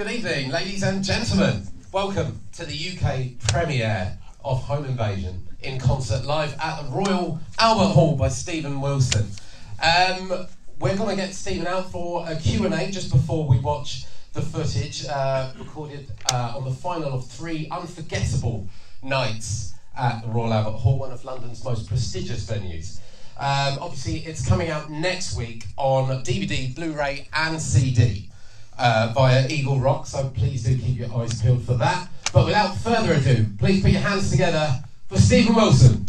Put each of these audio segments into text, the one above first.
Good evening, ladies and gentlemen. Welcome to the UK premiere of Home Invasion in concert live at the Royal Albert Hall by Stephen Wilson. We're going to get Stephen out for a Q&A just before we watch the footage recorded on the final of 3 unforgettable nights at the Royal Albert Hall, one of London's most prestigious venues. Obviously, it's coming out next week on DVD, Blu-ray and CD via Eagle Rock, so please do keep your eyes peeled for that. But without further ado, please put your hands together for Stephen Wilson.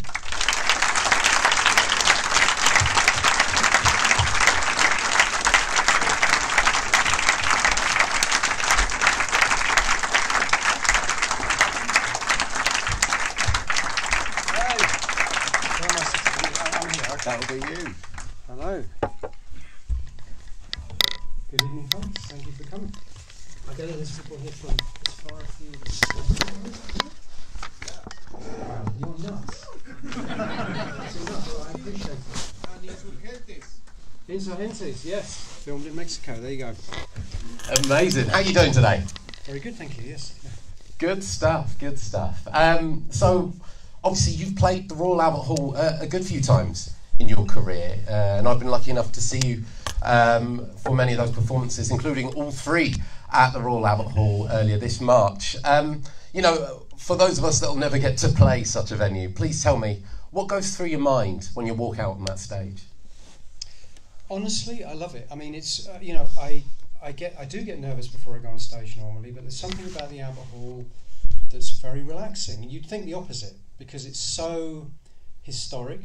That'll be you. Hello. Good evening, folks. Thank you for coming. I gather there's people here from as far afield. Wow, you're nuts. That's enough. I appreciate it. And Insurgentes. Insurgentes, yes. Filmed in Mexico. There you go. Amazing. How are you doing today? Very good, thank you. Yes. Yeah. Good stuff, good stuff. So, obviously you've played the Royal Albert Hall a good few times in your career, and I've been lucky enough to see you for many of those performances, including all 3 at the Royal Albert Hall earlier this March. You know, for those of us that will never get to play such a venue, please tell me, what goes through your mind when you walk out on that stage? Honestly, I love it. I mean, it's you know, I do get nervous before I go on stage normally, but there's something about the Albert Hall that's very relaxing. You'd think the opposite, because it's so historic.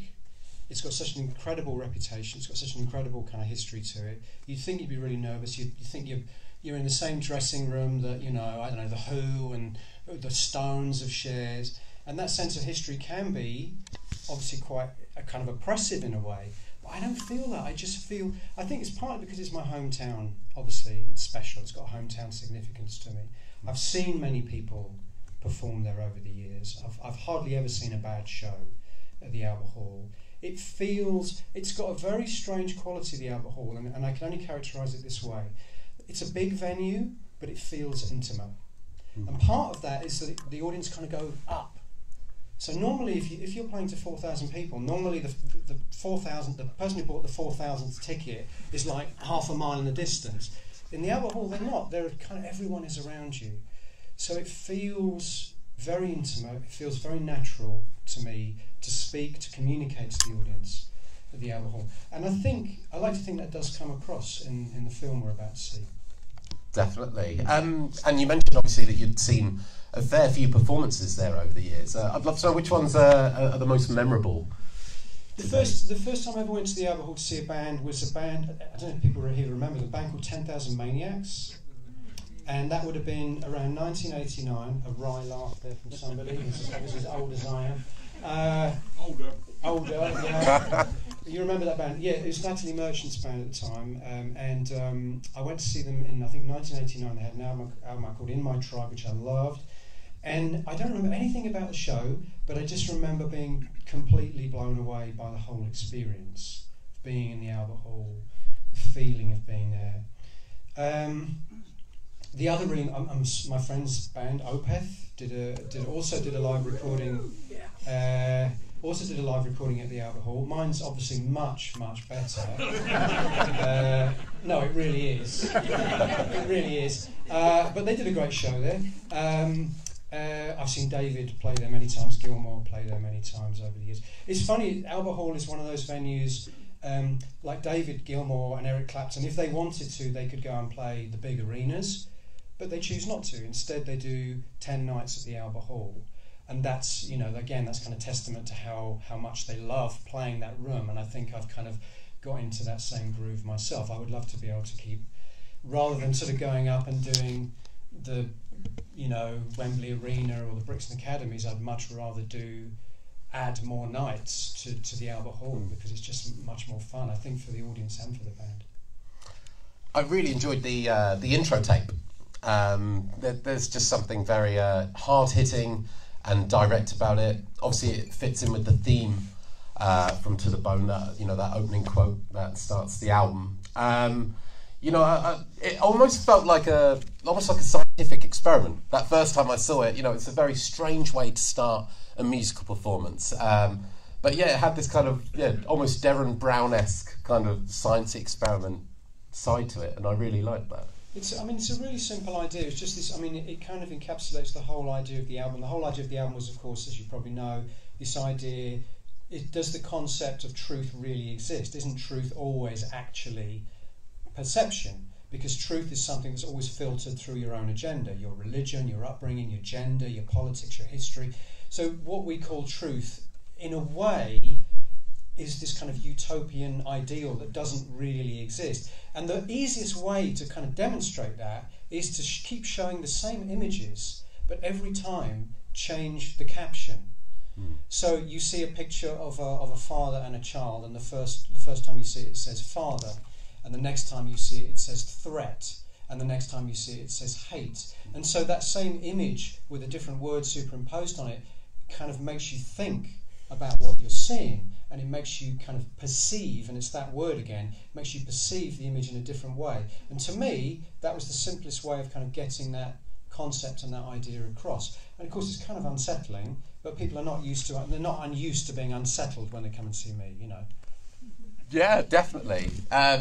It's got such an incredible reputation. It's got such an incredible kind of history to it. You'd think you'd be really nervous. You'd think you're in the same dressing room that, you know, I don't know, the Who and the Stones have shared, and that sense of history can be obviously quite a kind of oppressive in a way. But I don't feel that. I just feel. I think it's partly because it's my hometown. Obviously, it's special. It's got hometown significance to me. I've seen many people perform there over the years. I've hardly ever seen a bad show at the Albert Hall. It feels, it's got a very strange quality, the Albert Hall, and I can only characterise it this way. It's a big venue, but it feels intimate. And part of that is that the audience kind of go up. So normally, if you're playing to 4,000 people, normally the 4,000, the person who bought the 4,000th ticket is like half a mile in the distance. In the Albert Hall, they're not. They're kind of, everyone is around you. So it feels very intimate. It feels very natural to me to speak, to communicate to the audience at the Albert Hall. And I like to think that does come across in the film we're about to see. Definitely. And you mentioned obviously that you'd seen a fair few performances there over the years. I'd love to know which ones are the most memorable. The first time I ever went to the Albert Hall to see a band was a band, I don't know if people here remember, the band called 10,000 Maniacs. And that would have been around 1989. A wry laugh there from somebody who's obviously as old as I am. Older, yeah. You remember that band? Yeah, it was Natalie Merchant's band at the time, and I went to see them in, I think, 1989. They had an album called In My Tribe, which I loved, and I don't remember anything about the show, but I just remember being completely blown away by the whole experience of being in the Albert Hall, the feeling of being there. The other really, my friend's band Opeth also did a live recording. Also did a live recording at the Albert Hall. Mine's obviously much better. No, it really is. It really is. But they did a great show there. I've seen David play there many times. Gilmour play there many times over the years. It's funny. Albert Hall is one of those venues. Like David Gilmour and Eric Clapton, if they wanted to, they could go and play the big arenas. But they choose not to. Instead, they do 10 nights at the Albert Hall. And that's, you know, again, that's kind of testament to how much they love playing that room. And I think I've kind of got into that same groove myself. I would love to be able to keep, rather than sort of going up and doing the, you know, Wembley Arena or the Brixton Academies, I'd much rather add more nights to the Albert Hall, because it's just much more fun, I think, for the audience and for the band. I really enjoyed the intro tape. There's just something very hard-hitting and direct about it. Obviously, it fits in with the theme from To the Bone, that, you know, that opening quote that starts the album. you know, it almost felt like almost like a scientific experiment. That first time I saw it, you know, it's a very strange way to start a musical performance. But yeah, it had this kind of almost Derren Brown-esque kind of science experiment side to it, and I really liked that. It's a really simple idea. It's just this. I mean, it kind of encapsulates the whole idea of the album. The whole idea of the album was, of course, as you probably know, this idea: does the concept of truth really exist? Isn't truth always actually perception? Because truth is something that's always filtered through your own agenda, your religion, your upbringing, your gender, your politics, your history. So what we call truth, in a way, is this kind of utopian ideal that doesn't really exist. And the easiest way to kind of demonstrate that is to keep showing the same images, but every time change the caption. So you see a picture of a father and a child, and the first time you see it, it says father, and the next time you see it, it says threat, and the next time you see it, it says hate. And so that same image with a different word superimposed on it kind of makes you think about what you're seeing, and it makes you kind of perceive, and it's that word again, makes you perceive the image in a different way. And to me, that was the simplest way of kind of getting that concept and that idea across. And of course it's kind of unsettling, but people are not used to it, they're not unused to being unsettled when they come and see me, you know. Yeah, definitely. I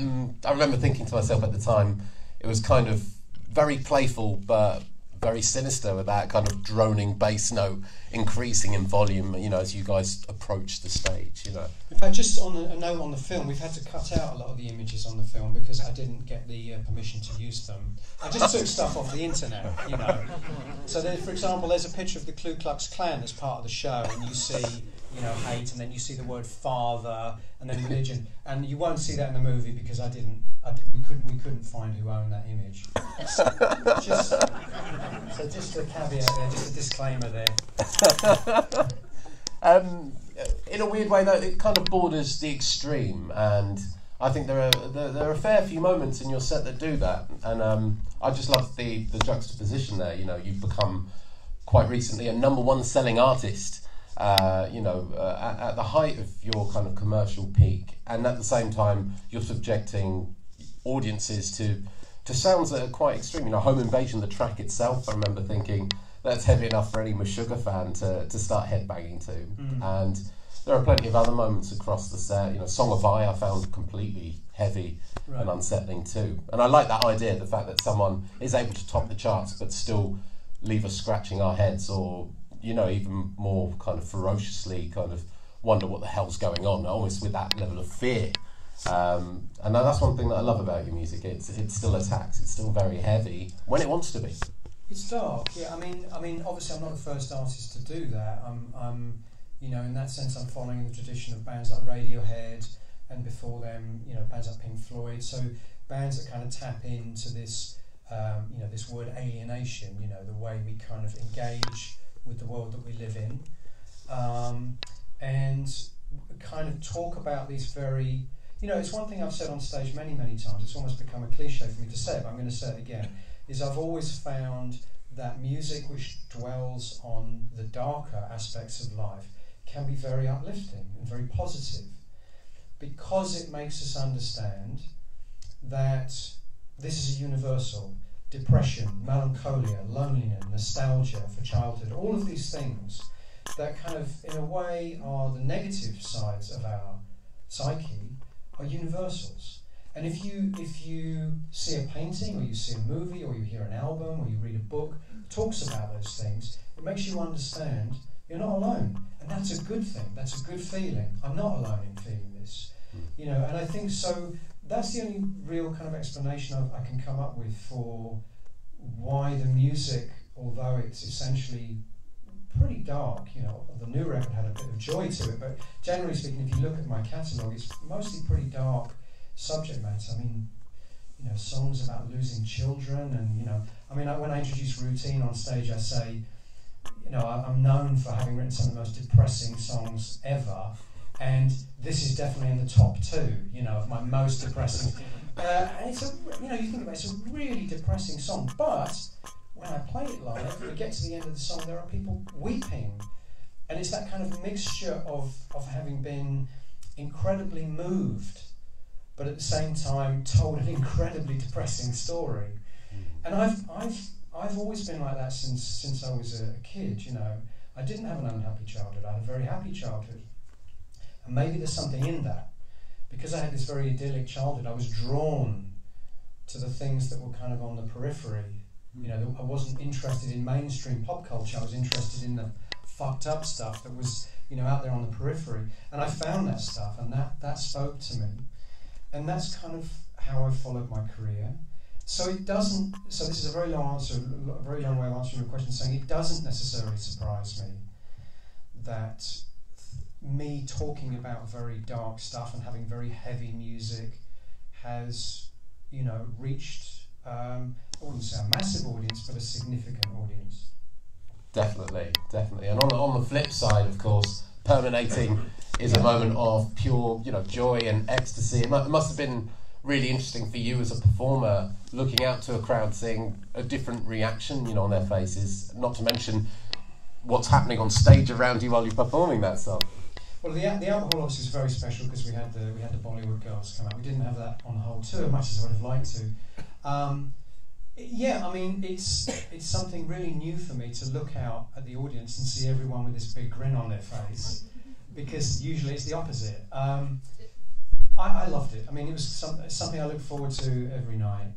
remember thinking to myself at the time, it was kind of very playful but very sinister, with that kind of droning bass note increasing in volume, you know, as you guys approach the stage, you know. In fact, just on a note on the film, we've had to cut out a lot of the images on the film because I didn't get the permission to use them. I just took stuff off the internet, you know. So, for example, there's a picture of the Ku Klux Klan as part of the show, and you see, you know, hate, and then you see the word father, and then religion, and you won't see that in the movie because we couldn't find who owned that image. So just a caveat there, just a disclaimer there. In a weird way, though, it kind of borders the extreme, and I think there are a fair few moments in your set that do that, and I just love the juxtaposition there. You know, you've become quite recently a #1 selling artist. You know, at the height of your kind of commercial peak, and at the same time you're subjecting audiences to sounds that are quite extreme. You know, Home Invasion, the track itself, I remember thinking that's heavy enough for any Meshuggah fan to start headbanging to. And there are plenty of other moments across the set. You know, Song of I found completely heavy and unsettling too. And I like that idea, the fact that someone is able to top the charts but still leave us scratching our heads, or, you know, even more kind of ferociously kind of wonder what the hell's going on, almost with that level of fear. And that's one thing that I love about your music. It still attacks. It's still very heavy when it wants to be. It's dark, yeah. I mean, obviously, I'm not the first artist to do that. You know, in that sense, I'm following the tradition of bands like Radiohead, and before them, you know, bands like Pink Floyd. So bands that kind of tap into this, you know, this word alienation. You know, the way we kind of engage with the world that we live in, and kind of talk about these very, you know, it's one thing I've said on stage many, many times, it's almost become a cliche for me to say it, but I'm going to say it again, is I've always found that music which dwells on the darker aspects of life can be very uplifting and very positive, because it makes us understand that this is a universal. Depression, melancholia, loneliness, nostalgia for childhood, all of these things that kind of, in a way, are the negative sides of our psyche, are universals. And if you see a painting, or you see a movie, or you hear an album, or you read a book that talks about those things, it makes you understand you're not alone. And that's a good thing, that's a good feeling. I'm not alone in feeling this. You know, and I think so. That's the only real kind of explanation I can come up with for why the music, although it's essentially pretty dark, you know, the new record had a bit of joy to it, but generally speaking, if you look at my catalogue, it's mostly pretty dark subject matter. I mean, you know, songs about losing children, and, you know, I mean, when I introduce Routine on stage, I say, you know, I'm known for having written some of the most depressing songs ever, and this is definitely in the top 2, you know, of my most depressing. And it's you know, you think about it, it's a really depressing song, but when I play it live, we get to the end of the song, there are people weeping, and it's that kind of mixture of having been incredibly moved but at the same time told an incredibly depressing story. And I've always been like that since I was a kid. You know, I didn't have an unhappy childhood. I had a very happy childhood, and maybe there's something in that. Because I had this very idyllic childhood, I was drawn to the things that were kind of on the periphery. You know, I wasn't interested in mainstream pop culture. I was interested in the fucked up stuff that was, you know, out there on the periphery. And I found that stuff, and that spoke to me. And that's kind of how I followed my career. So it doesn't. So this is a very long answer, a very long way of answering your question, saying it doesn't necessarily surprise me that me talking about very dark stuff and having very heavy music has, you know, reached, I wouldn't say a massive audience, but a significant audience. Definitely. And on the flip side, of course, Permeating is a moment of pure, you know, joy and ecstasy. It must have been really interesting for you as a performer, looking out to a crowd, seeing a different reaction, you know, on their faces. Not to mention what's happening on stage around you while you're performing that song. Well, the Albert Hall obviously is very special because we had the Bollywood girls come out. We didn't have that on the whole tour, much as I would have liked to. Yeah, I mean, it's something really new for me to look out at the audience and see everyone with this big grin on their face, because usually it's the opposite. I loved it. I mean, it was something I look forward to every night,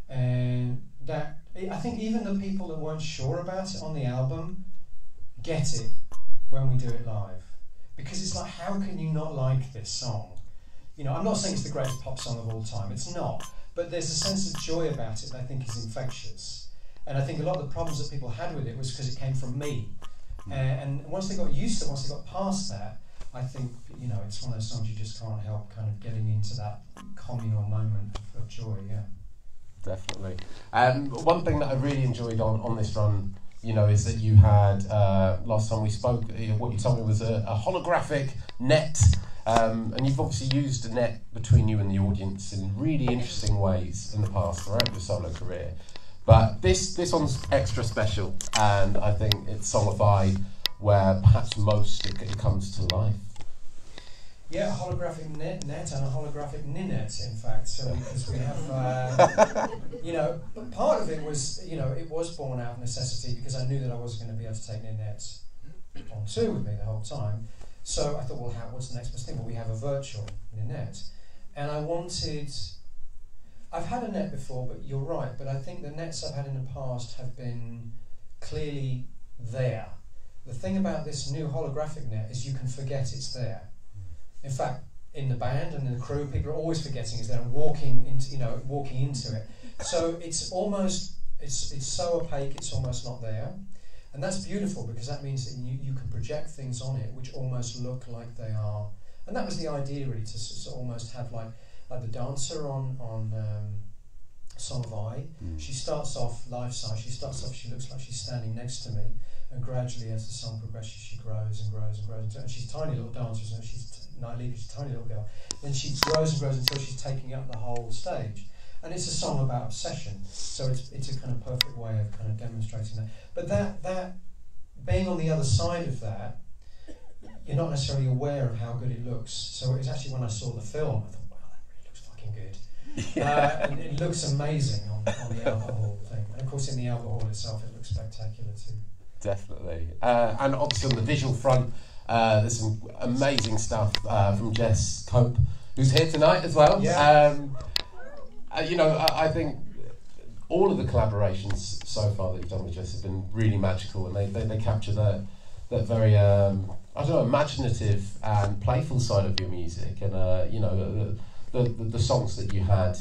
and that I think even the people that weren't sure about it on the album get it when we do it live. Because it's like, how can you not like this song? You know, I'm not saying it's the greatest pop song of all time, it's not, but there's a sense of joy about it that I think is infectious. And I think a lot of the problems that people had with it was because it came from me. And once they got used to it, once they got past that, I think, you know, it's one of those songs you just can't help kind of getting into that communal moment of joy, yeah. Definitely. One thing that I really enjoyed on this run, you know, is that you had, last time we spoke, what you told me was a holographic net, and you've obviously used a net between you and the audience in really interesting ways in the past throughout your solo career. But this one's extra special, and I think it's songified where perhaps most it comes to life. Yeah, a holographic net and a holographic ninette, in fact. So because we have, you know, but part of it was, you know, it was born out of necessity because I knew that I wasn't going to be able to take Ninette on tour with me the whole time. So I thought, well, what's the next best thing? Well, we have a virtual Ninette, and I've had a net before, but you're right. But I think the nets I've had in the past have been clearly there. The thing about this new holographic net is you can forget it's there. In fact, in the band and in the crew, people are always forgetting it's there and walking into it. So it's almost, it's so opaque, it's almost not there. And that's beautiful because that means that you can project things on it which almost look like they are. And that was the idea, really, to almost have like the dancer on Song of I. She starts off life-size, she looks like she's standing next to me, and gradually as the song progresses she grows and grows and grows. And she's a tiny little dancer, so she's naive, she's a tiny little girl. Then she grows and grows until she's taking up the whole stage. And it's a song about obsession, so it's a kind of perfect way of kind of demonstrating that. But that being on the other side of that, you're not necessarily aware of how good it looks. So it was actually when I saw the film, I thought, wow, that really looks fucking good. Yeah. And it looks amazing on the Albert Hall thing. And of course in the Albert Hall itself it looks spectacular too. Definitely. And obviously on the visual front, there's some amazing stuff from Jess Cope, who's here tonight as well. Yeah. You know, I think all of the collaborations so far that you've done with Jess have been really magical, and they capture that very I don't know, imaginative and playful side of your music, and you know, the songs that you had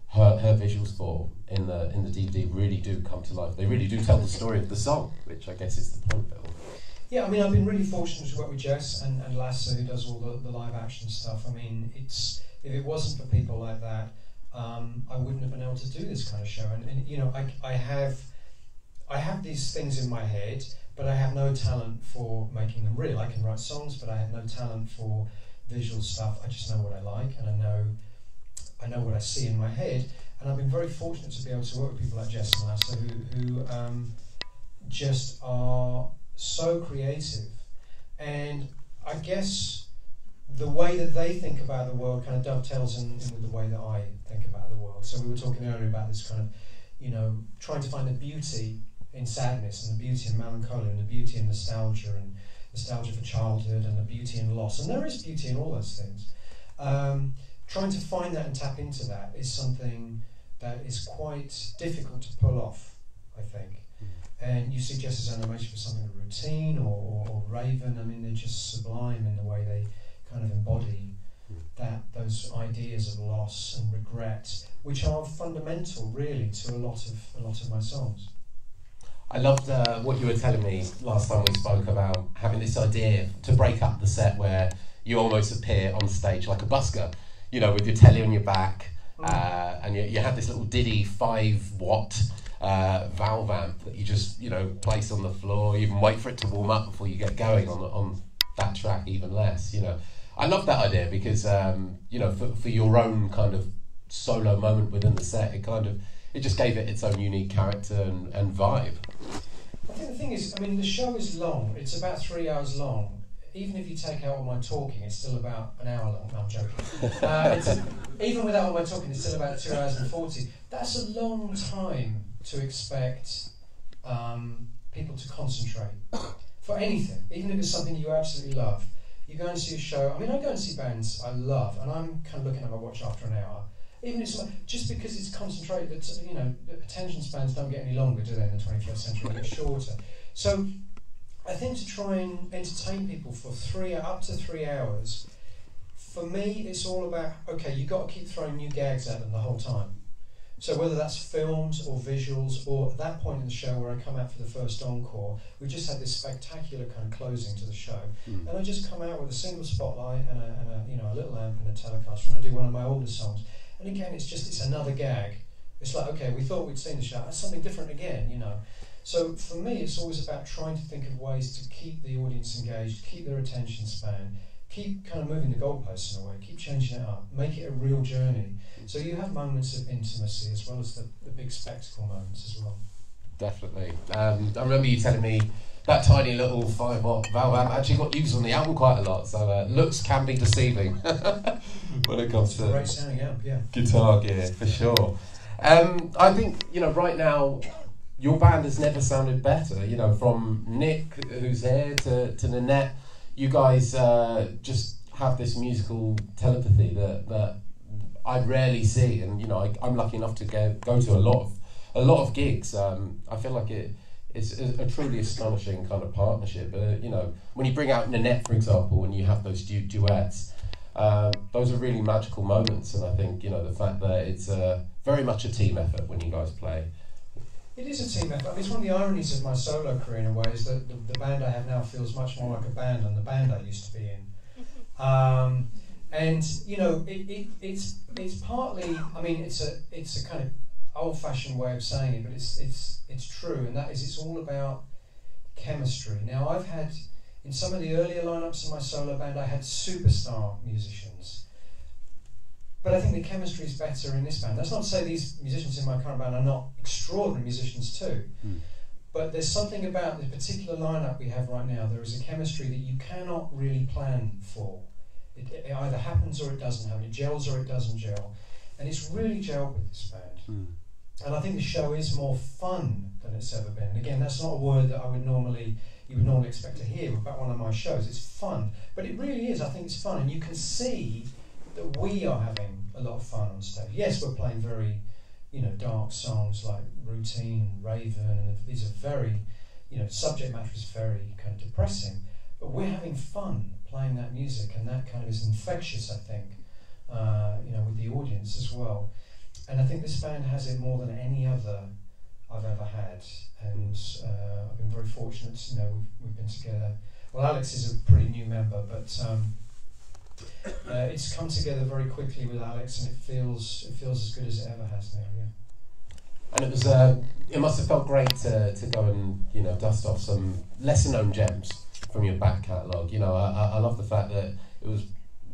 her visuals for in the DVD really do come to life. They really do tell the story of the song, which I guess is the point, Bill. Yeah, I mean, I've been really fortunate to work with Jess and Lasse, who does all the live action stuff. I mean, if it wasn't for people like that, I wouldn't have been able to do this kind of show. And you know, I have these things in my head, but I have no talent for making them real. I can write songs, but I have no talent for visual stuff. I just know what I like, and I know what I see in my head. And I've been very fortunate to be able to work with people like Jess and Lasse, who just are so creative. And I guess the way that they think about the world kind of dovetails in with the way that I think about the world. So we were talking earlier about this kind of, you know, trying to find the beauty in sadness and the beauty in melancholy and the beauty in nostalgia and nostalgia for childhood and the beauty in loss. And there is beauty in all those things. Trying to find that and tap into that is something that is quite difficult to pull off, I think. And you suggest as animation for something like Routine or Raven. I mean, they're just sublime in the way they kind of embody those ideas of loss and regret, which are fundamental, really, to a lot of my songs. I loved what you were telling me last time we spoke about having this idea to break up the set where you almost appear on stage like a busker, you know, with your telly on your back, and you have this little Diddy 5-watt valve amp that you just, you know, place on the floor. You even wait for it to warm up before you get going on that track, even less, you know. I love that idea because, you know, for your own kind of solo moment within the set, it just gave it its own unique character and vibe. I think the thing is, I mean, the show is long. It's about 3 hours long. Even if you take out all my talking, it's still about an hour long. No, I'm joking. Even without all my talking, it's still about 2 hours and 40. That's a long time to expect people to concentrate for anything, even if it's something you absolutely love. You go and see a show. I mean, I go and see bands I love, and I'm kind of looking at my watch after an hour. Even if it's just because it's concentrated, you know, attention spans don't get any longer, do they? In the 21st century, they get shorter. So, I think to try and entertain people for up to 3 hours, for me, it's all about, okay, you've got to keep throwing new gags at them the whole time. So whether that's films or visuals, or at that point in the show where I come out for the first encore, we just had this spectacular kind of closing to the show, and I just come out with a single spotlight and a little amp and a Telecaster, and I do one of my older songs. And again, it's another gag. It's like, okay, we thought we'd seen the show, that's something different again, you know. So for me, it's always about trying to think of ways to keep the audience engaged, keep their attention span, keep kind of moving the goalposts in a way, keep changing it up, make it a real journey. So you have moments of intimacy as well as the big spectacle moments as well. Definitely. I remember you telling me that tiny little 5-watt valve amp actually got used on the album quite a lot, so looks can be deceiving when it comes to great sounding amp, yeah. Guitar gear, for sure. I think, you know, right now, your band has never sounded better, you know, from Nick, who's here, to Nanette. You guys just have this musical telepathy that I rarely see, and, you know, I'm lucky enough to go to a lot of gigs. I feel like it's a truly astonishing kind of partnership. You know, when you bring out Nanette, for example, and you have those duets, those are really magical moments. And I think, you know, the fact that it's very much a team effort when you guys play. It is a team effort. I mean, it's one of the ironies of my solo career in a way is that the band I have now feels much more like a band than the band I used to be in. And you know, it's partly. I mean, it's a kind of old-fashioned way of saying it, but it's true, and that is it's all about chemistry. Now, I've had in some of the earlier lineups in my solo band, I had superstar musicians. But I think the chemistry is better in this band. That's not to say these musicians in my current band are not extraordinary musicians too. But there's something about the particular lineup we have right now. There is a chemistry that you cannot really plan for. It either happens or it doesn't happen. It gels or it doesn't gel. And it's really gelled with this band. And I think the show is more fun than it's ever been. And again, that's not a word that you would normally expect to hear about one of my shows. It's fun. But it really is. I think it's fun. And you can see that we are having a lot of fun on stage. Yes, we're playing very, you know, dark songs like Routine, Raven, and these are very, you know, subject matter is very kind of depressing, but we're having fun playing that music, and that kind of is infectious, I think, you know, with the audience as well. And I think this band has it more than any other I've ever had, and I've been very fortunate. You know, we've been together. Well, Alex is a pretty new member, but it's come together very quickly with Alex, and it feels as good as it ever has now. Yeah. And it was it must have felt great to go and, you know, dust off some lesser known gems from your back catalogue. You know, I love the fact that it was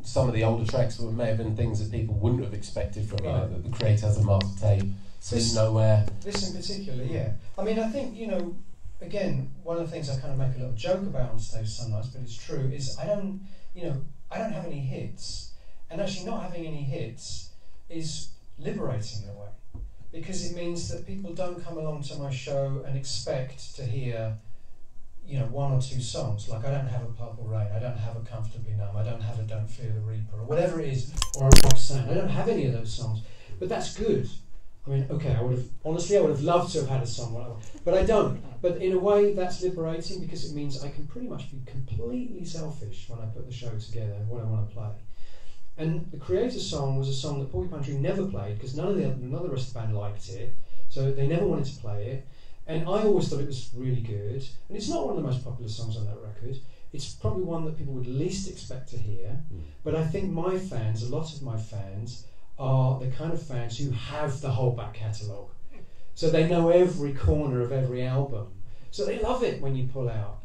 some of the older tracks that may have been things that people wouldn't have expected from you know, that the creator has a master tape, sits nowhere. This in particular, yeah. I mean, I think, you know, again, one of the things I kind of make a little joke about on stage sometimes, but it's true, is I don't have any hits, and actually not having any hits is liberating in a way, because it means that people don't come along to my show and expect to hear, one or two songs. Like, I don't have a Purple Rain, I don't have a Comfortably Numb, I don't have a Don't Fear the Reaper, or whatever it is, or a Roxanne. I don't have any of those songs, but that's good. I mean, okay, I would have loved to have had a song, but I don't. But in a way, that's liberating, because it means I can pretty much be completely selfish when I put the show together and what I want to play. And the Creator song was a song that Porcupine Tree never played, because none of the rest of the band liked it, so they never wanted to play it. And I always thought it was really good. And it's not one of the most popular songs on that record. It's probably one that people would least expect to hear. But I think my fans, a lot of my fans, are the kind of fans who have the whole back catalogue. So they know every corner of every album. So they love it when you pull out,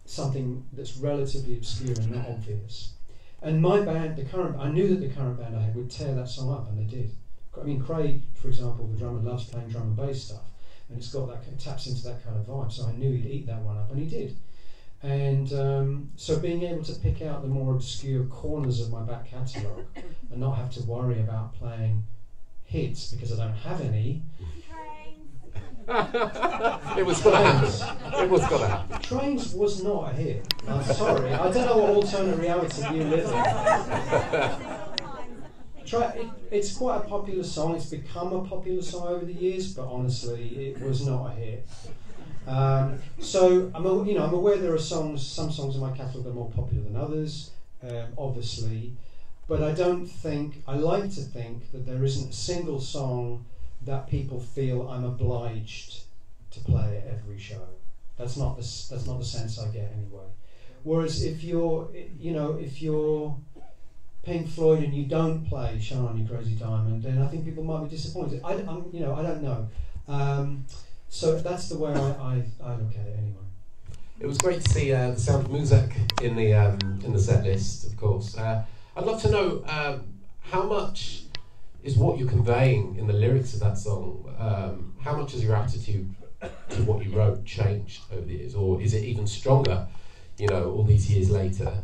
something that's relatively obscure and not obvious. And my band, I knew that the current band I had would tear that song up, and they did. I mean, Craig, for example, the drummer, loves playing drum and bass stuff, and it's got that, taps into that kind of vibe. So I knew he'd eat that one up, and he did. And so being able to pick out the more obscure corners of my back catalogue and not have to worry about playing hits because I don't have any. It was going to happen. It was going to happen. Trains was not a hit. I'm sorry. I don't know what alternate reality you live in. It's quite a popular song. It's become a popular song over the years, but honestly, it was not a hit. So I'm aware there are some songs in my catalogue that are more popular than others, obviously, but I like to think that there isn't a single song that people feel I'm obliged to play at every show. That's not the sense I get anyway. Whereas if you're Pink Floyd and you don't play Shine On You Crazy Diamond, then I think people might be disappointed. I don't know. So that's the way I look at it anyway. It was great to see the sound of Muzak in the set list, of course. I'd love to know how much is what you're conveying in the lyrics of that song. How much has your attitude to what you wrote changed over the years, or is it even stronger? All these years later.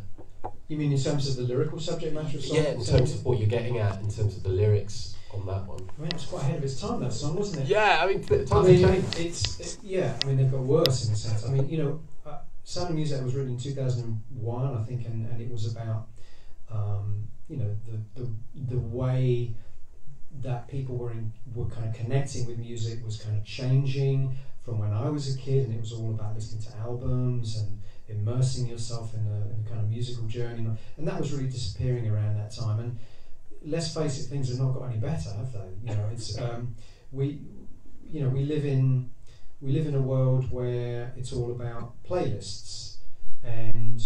You mean in terms of the lyrical subject matter of the song? Yeah, in terms of what you're getting at, in terms of the lyrics on that one. I mean, it was quite ahead of its time, that song, wasn't it? Yeah, I mean, times have changed. They've got worse in a sense. I mean, Sound of Music was written in 2001, I think, and it was about, the way that people were kind of connecting with music was kind of changing from when I was a kid, and it was all about listening to albums and immersing yourself in a kind of musical journey, and that was really disappearing around that time. And let's face it, things have not got any better, have they? It's we live in a world where it's all about playlists, and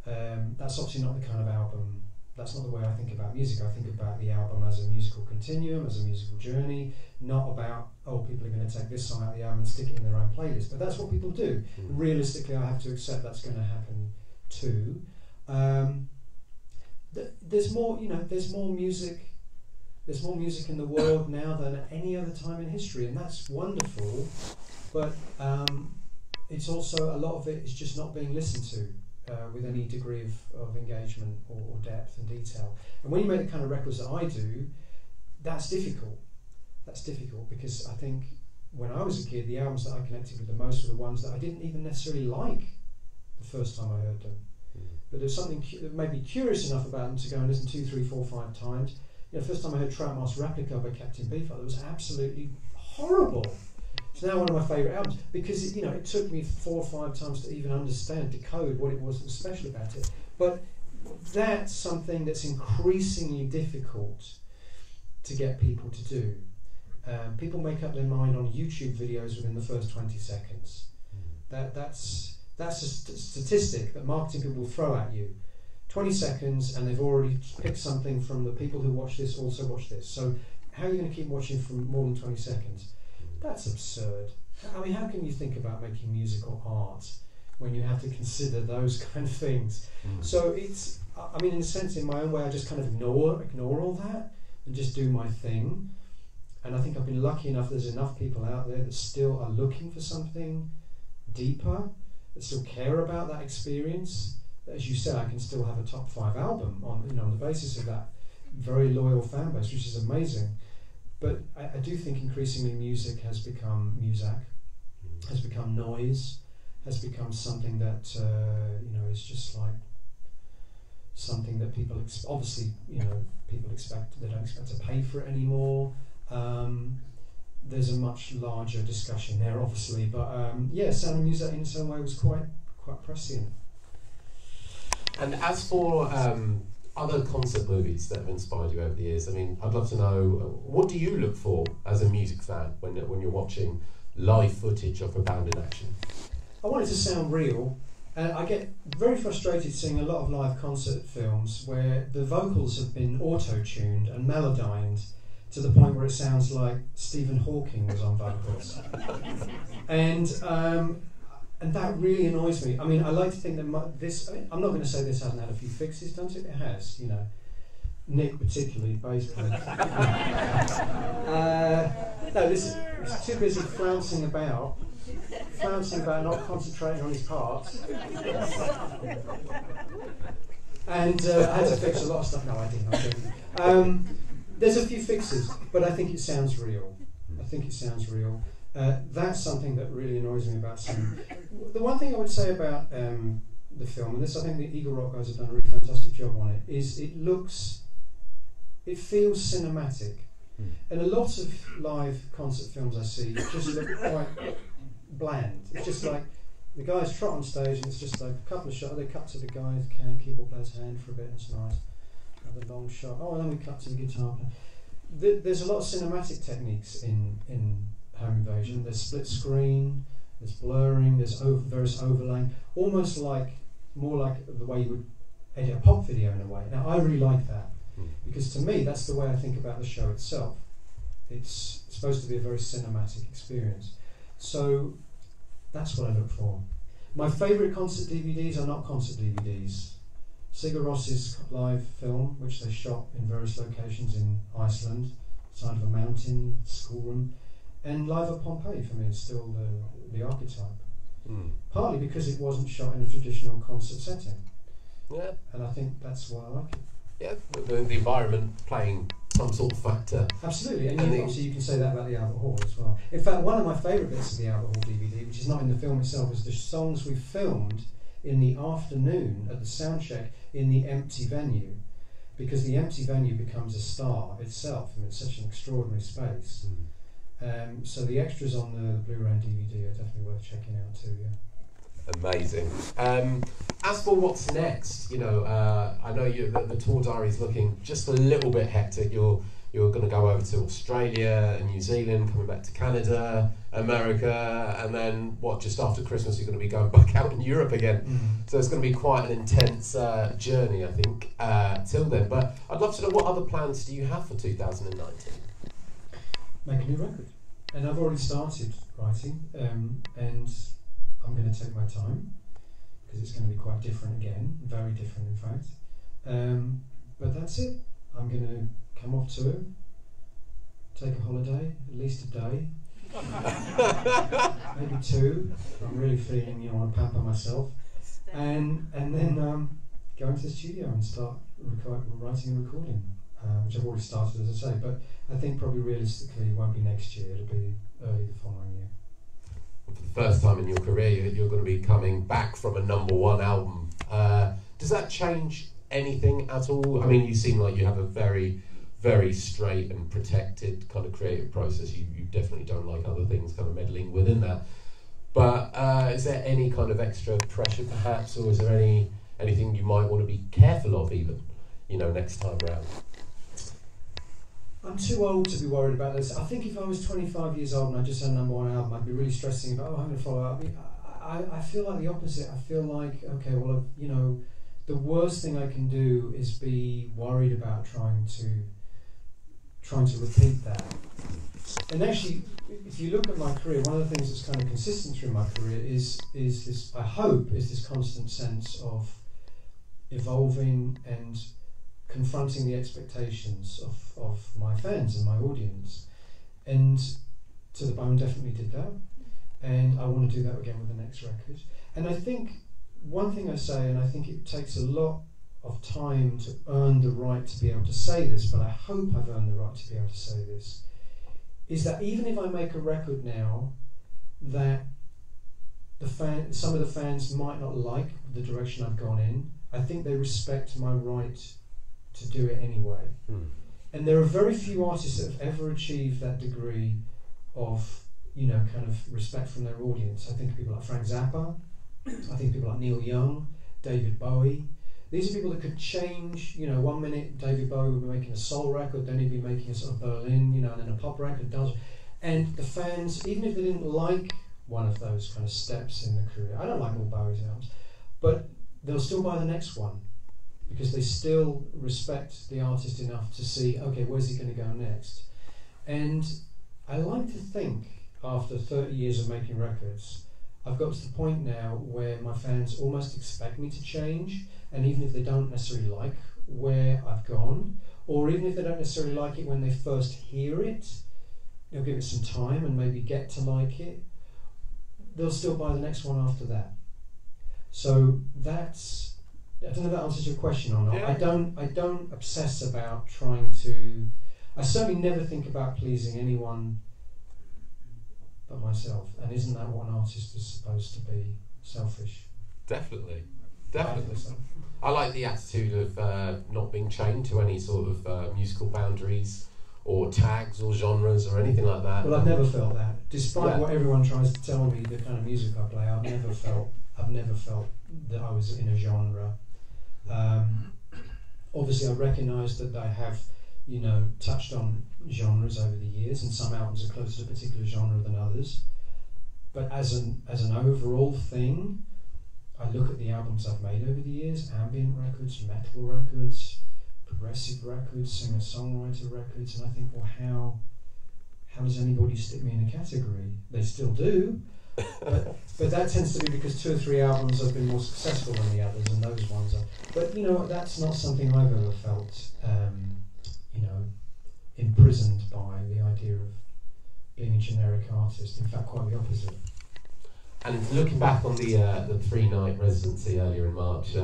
that's obviously not the kind of album. That's not the way I think about music. I think about the album as a musical continuum, as a musical journey, not about, people are going to take this song out of the album and stick it in their own playlist. But that's what people do. Realistically, I have to accept that's going to happen too. There's more music. There's more music in the world now than at any other time in history, and that's wonderful. But it's also, a lot of it is just not being listened to with any degree of engagement or depth and detail. And when you make the kind of records that I do, that's difficult. That's difficult because I think when I was a kid, the albums that I connected with the most were the ones that I didn't even necessarily like the first time I heard them. But there's something that made me curious enough about them to go and listen 2, 3, 4, 5 times. First time I heard Trout Mask Replica by Captain Beefheart, it was absolutely horrible. It's now one of my favourite albums because it took me 4 or 5 times to even decode what it was that was special about it. But that's something that's increasingly difficult to get people to do. People make up their mind on YouTube videos within the first 20 seconds. That's a statistic that marketing people will throw at you. 20 seconds and they've already picked something from the people who watch this also watch this. So how are you going to keep watching for more than 20 seconds? That's absurd. I mean, how can you think about making musical art when you have to consider those kind of things? So it's, in a sense, in my own way, I just kind of ignore all that and just do my thing. And I think I've been lucky enough, there's enough people out there that still are looking for something deeper, that still care about that experience. As you said, I can still have a top 5 album on the basis of that very loyal fan base, which is amazing. But I do think increasingly music has become muzak, has become noise, has become something that is just like something that people obviously people expect. They don't expect to pay for it anymore. There's a much larger discussion there, obviously, but Sound of Music in some way was quite prescient. And as for other concert movies that have inspired you over the years, I mean, I'd love to know, what do you look for as a music fan when you're watching live footage of a band in action? I want it to sound real, and I get very frustrated seeing a lot of live concert films where the vocals have been auto-tuned and melodined to the point where it sounds like Stephen Hawking was on vocals. And that really annoys me. I mean, I like to think that I'm not going to say this hasn't had a few fixes, does it? It has, Nick particularly, bass player. No, he's too busy flouncing about, not concentrating on his parts. And I had to fix a lot of stuff. No, I didn't. There's a few fixes, but I think it sounds real. That's something that really annoys me about some. The one thing I would say about the film, and this I think the Eagle Rock guys have done a really fantastic job on it, is it feels cinematic. And a lot of live concert films I see just look quite bland. It's just like the guys trot on stage and it's just like a couple of shots, they cut to the guy's keyboard player's hand for a bit and it's nice. Another long shot. Oh, and then we cut to the guitar player. There's a lot of cinematic techniques in Home Invasion. There's split screen, there's blurring, there's various overlaying, almost more like the way you would edit a pop video in a way. Now I really like that, because to me that's the way I think about the show itself. It's supposed to be a very cinematic experience. So that's what I look for. My favourite concert DVDs are not concert DVDs. Sigur Ros's live film, which they shot in various locations in Iceland, side of a mountain, schoolroom, and Live at Pompeii for me is still the archetype. Partly because it wasn't shot in a traditional concert setting. Yeah. And I think that's why I like it. Yeah, the environment playing some sort of factor. Absolutely, and obviously you can say that about the Albert Hall as well. In fact, one of my favourite bits of the Albert Hall DVD, which is not in the film itself, is the songs we filmed in the afternoon at the sound check in the empty venue, because the empty venue becomes a star itself. I mean, it's such an extraordinary space. So the extras on the Blu-ray and DVD are definitely worth checking out too. Yeah. Amazing. As for what's next, I know the tour diary is looking just a little bit hectic. You're going to go over to Australia and New Zealand, coming back to Canada, America, and then just after Christmas you're going to be going back out in Europe again. So it's going to be quite an intense journey, I think, till then. But I'd love to know, what other plans do you have for 2019? Make a new record, and I've already started writing, and I'm going to take my time because it's going to be quite different again, very different in fact. But that's it. I'm going to come off tour, take a holiday, at least a day, maybe 2. I'm really feeling I want to pamper myself, and then go into the studio and start writing and recording, which I've already started, as I say. But I think probably realistically it won't be next year. It'll be early the following year. For the first time in your career, you're going to be coming back from a #1 album. Does that change anything at all? I mean, you seem like you have a very, very straight and protected kind of creative process. You definitely don't like other things kind of meddling within that. But is there any kind of extra pressure perhaps, or is there anything you might want to be careful of even, next time around? I'm too old to be worried about this. I think if I was 25 years old and I just had a #1 album, I'd be really stressing about, I'm going to follow up. I feel like the opposite. I feel like, okay, well, the worst thing I can do is be worried about trying to repeat that. And actually, if you look at my career, one of the things that's kind of consistent through my career is this, I hope, is this constant sense of evolving and confronting the expectations of my fans and my audience. And To the Bone definitely did that. and I want to do that again with the next record. And I think one thing I say, and I think it takes a lot of time to earn the right to be able to say this, but I hope I've earned the right to be able to say this, is that even if I make a record now that some of the fans might not like the direction I've gone in, I think they respect my right to do it anyway. And there are very few artists that have ever achieved that degree of, kind of respect from their audience. I think of people like Frank Zappa, I think of people like Neil Young, David Bowie. These are people that could change, 1 minute David Bowie would be making a soul record, then he'd be making a sort of Berlin, and then a pop record. And the fans, even if they didn't like one of those kind of steps in the career, I don't like all Bowie's albums, but they'll still buy the next one because they still respect the artist enough to see, okay, where's he going to go next? And I like to think, after 30 years of making records, I've got to the point now where my fans almost expect me to change, and even if they don't necessarily like where I've gone, or even if they don't necessarily like it when they first hear it, give it some time and maybe get to like it, they'll still buy the next one after that. So that's, I don't know if that answers your question or not. Yeah. I don't obsess about trying to, I certainly never think about pleasing anyone but myself. And isn't that what an artist is supposed to be? Selfish. Definitely. I like the attitude of not being chained to any sort of musical boundaries or tags or genres or anything like that. Well, I've never felt that. Despite what everyone tries to tell me, the kind of music I play, I've never felt that I was in a genre. Obviously, I recognise that I have, touched on genres over the years, and some albums are closer to a particular genre than others. But as an overall thing, I look at the albums I've made over the years: ambient records, metal records, progressive records, singer-songwriter records, and I think, well, how does anybody stick me in a category? They still do, but that tends to be because 2 or 3 albums have been more successful than the others, and those ones are. But that's not something I've ever felt, imprisoned by the idea of being a generic artist. In fact, quite the opposite. And looking back on the 3-night residency earlier in March,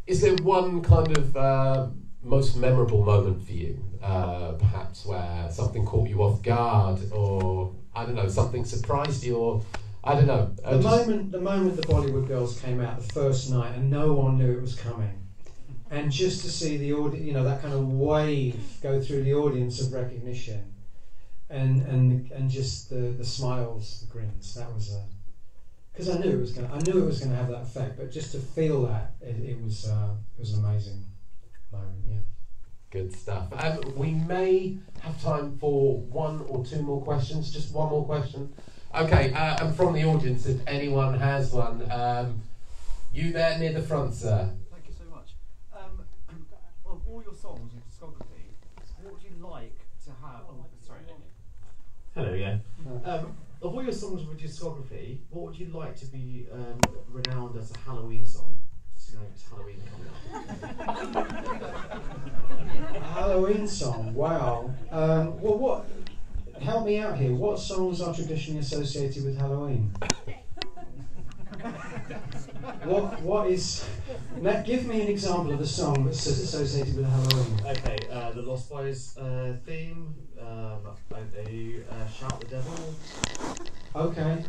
is there one kind of most memorable moment for you, perhaps where something caught you off guard, or I don't know, something surprised you, or I don't know? The moment the Bollywood Girls came out the first night and no one knew it was coming, and just to see the audience, that kind of wave go through the audience of recognition, and just the smiles, the grins, that was because I knew it was going to have that effect. But just to feel that, it was an amazing moment. Yeah. Good stuff. We may have time for 1 or 2 more questions. Just one more question. Okay. And from the audience, if anyone has one, you there near the front, sir. Thank you so much. Of all your songs in discography, what would you like to have? Sorry, Amy. Hello, yeah. Of all your songs with discography, what would you like to be renowned as a Halloween song? It's Halloween coming up. A Halloween song, wow. Well, what? Help me out here. What songs are traditionally associated with Halloween? What is? Give me an example of a song that's associated with Halloween. Okay, the Lost Boys theme. Shout the Devil. Okay.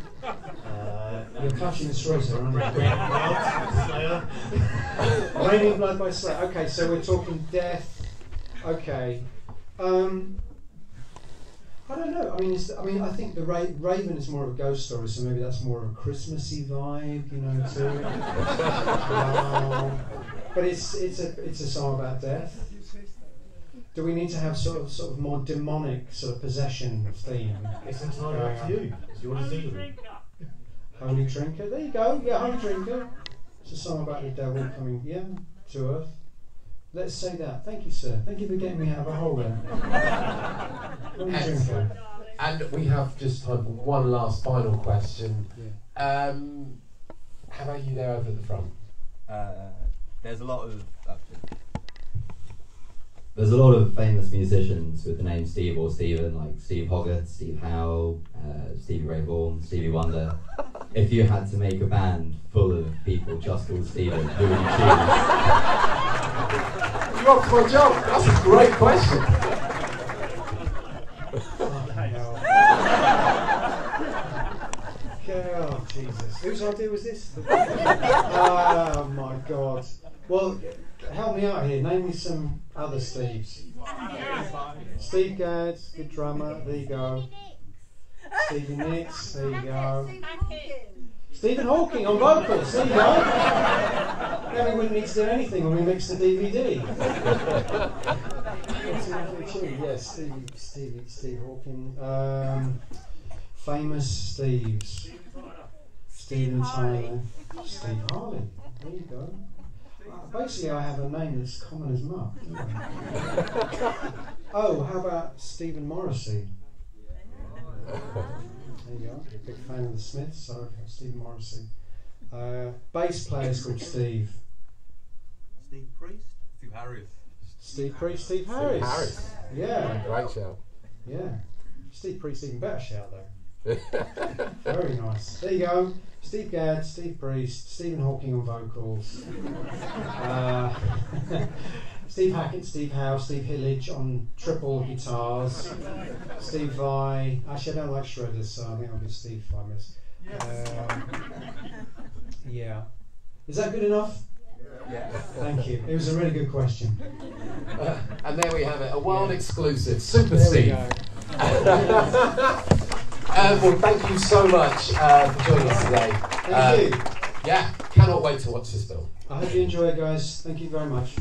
You're clutching the straws here, aren't you? Raining Blood by Slayer. Okay, so we're talking death. Okay. I don't know. I think the Raven is more of a ghost story, so maybe that's more of a Christmassy vibe, too. But it's a song about death. Do we need to have sort of more demonic sort of possession theme? It's entirely up to you. You want to do them? Holy Drinker. There you go. Yeah, Holy Drinker. It's a song about the devil coming, to Earth. Let's say that. Thank you, sir. Thank you for getting me out of a hole there. Holy Drinker. And we have just time for one last final question. Yeah. How about you there over at the front? There's a lot of there's a lot of famous musicians with the name Steve or Stephen, like Steve Hogarth, Steve Howe, Stevie Ray Vaughan, Stevie Wonder. If you had to make a band full of people just called Stephen, who would you choose? You're up for a job. That's a great question. Oh, Jesus. Whose idea was this? Oh, my God. Well, help me out here. Name me some other Steves. Steve Gadd, good drummer. There you go. Stevie Nicks. There you go. Stephen Hawking on vocals. There you go. Then we wouldn't need to do anything when we mix the DVD. Yes, Steve Hawking. Famous Steves. Stephen Tyler. Steve Harley. There you go. Basically, I have a name that's common as muck. Oh, how about Stephen Morrissey? There you go. Big fan of the Smiths, so Stephen Morrissey. Bass player's called Steve. Steve Priest? Steve Harris. Steve Priest, Steve Harris. Steve Harris. Yeah. Great shout. Yeah. Steve Priest, even better shout though. Very nice. There you go. Steve Gadd, Steve Priest, Stephen Hawking on vocals. Steve Hackett, Steve Howe, Steve Hillage on triple guitars. Steve Vai. Actually, I don't like shredders, so I think I'll give Steve Vai miss. Yeah. Is that good enough? Yeah. Thank you. It was a really good question. And there we have it, a world exclusive. Super There we Steve. go. Well, thank you so much for joining us today. Thank you. Yeah, cannot wait to watch this film. I hope you enjoy it, guys. Thank you very much.